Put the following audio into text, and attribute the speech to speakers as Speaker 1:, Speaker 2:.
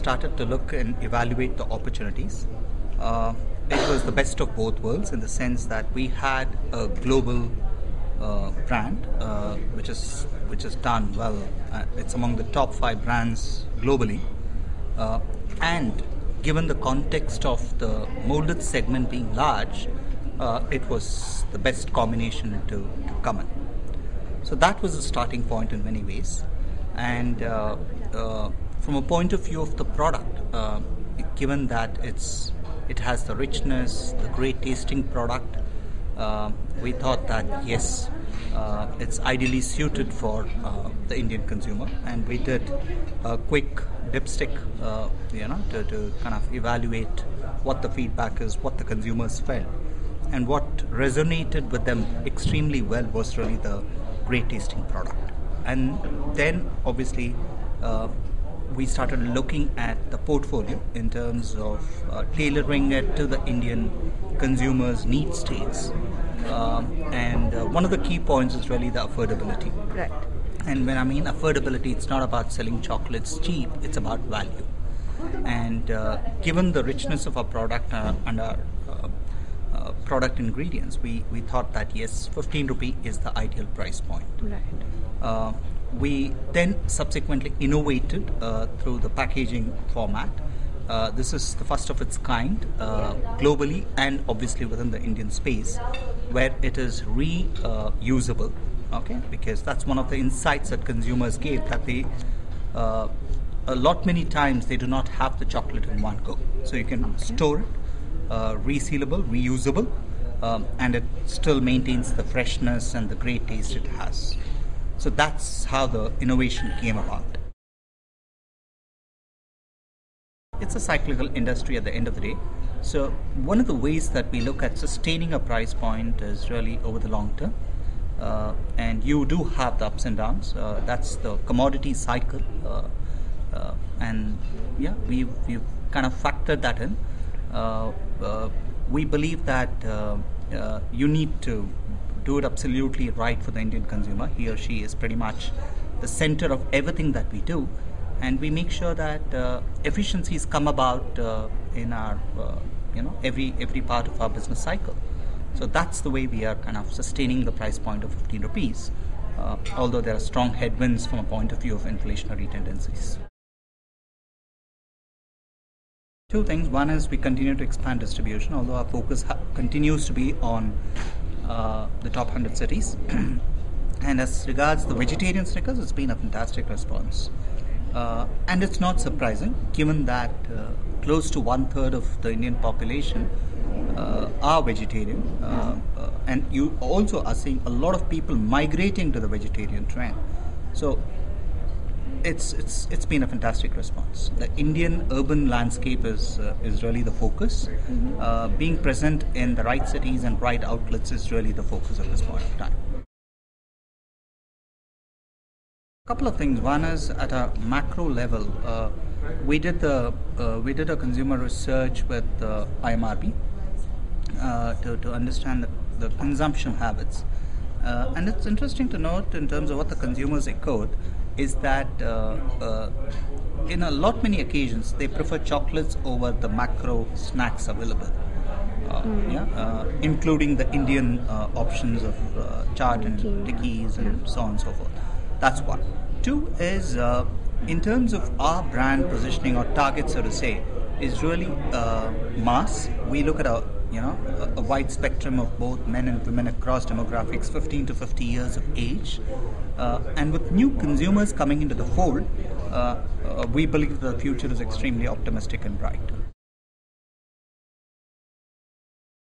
Speaker 1: started to look and evaluate the opportunities, it was the best of both worlds in the sense that we had a global brand which is done well. It's among the top 5 brands globally, and given the context of the molded segment being large, it was the best combination to come in. So that was the starting point in many ways. And from a point of view of the product, given that it has the richness, the great tasting product, we thought that yes, it's ideally suited for the Indian consumer, and we did a quick dipstick, to kind of evaluate what the feedback is, what the consumers felt, and what resonated with them extremely well was really the great tasting product. And then obviously we started looking at the portfolio in terms of tailoring it to the Indian consumers' need states. And one of the key points is really the affordability.
Speaker 2: Right.
Speaker 1: And when I mean affordability, it's not about selling chocolates cheap, it's about value. And given the richness of our product and our product ingredients, we thought that yes, 15 rupee is the ideal price point.
Speaker 2: Right.
Speaker 1: We then subsequently innovated through the packaging format. This is the first of its kind globally and obviously within the Indian space, where it is reusable. Okay, because that's one of the insights that consumers gave, that they many times they do not have the chocolate in one go. So you can store it, resealable, reusable, and it still maintains the freshness and the great taste it has. So that's how the innovation came about. It's a cyclical industry at the end of the day. So one of the ways that we look at sustaining a price point is really over the long term. And you do have the ups and downs. That's the commodity cycle. And yeah, we've kind of factored that in. We believe that you need to do it absolutely right for the Indian consumer. He or she is pretty much the center of everything that we do, and we make sure that efficiencies come about in our every part of our business cycle. So that's the way we are kind of sustaining the price point of 15 rupees, although there are strong headwinds from a point of view of inflationary tendencies. Two things. One is we continue to expand distribution, although our focus continues to be on the top 100 cities. And as regards the vegetarian Snickers, it's been a fantastic response. And it's not surprising, given that close to 1/3 of the Indian population are vegetarian. And you also are seeing a lot of people migrating to the vegetarian trend. So it's been a fantastic response. The Indian urban landscape is really the focus. Being present in the right cities and right outlets is really the focus at this point of time. A couple of things. One is at a macro level, we did a consumer research with IMRB to understand the consumption habits, and it's interesting to note in terms of what the consumers echoed is that in many occasions they prefer chocolates over the macro snacks available, including the Indian options of chaat and tikkis and so on and so forth. That's one. Two is in terms of our brand positioning or target, so to say, is really mass. We look at a wide spectrum of both men and women across demographics, 15 to 50 years of age. And with new consumers coming into the fold, we believe the future is extremely optimistic and bright.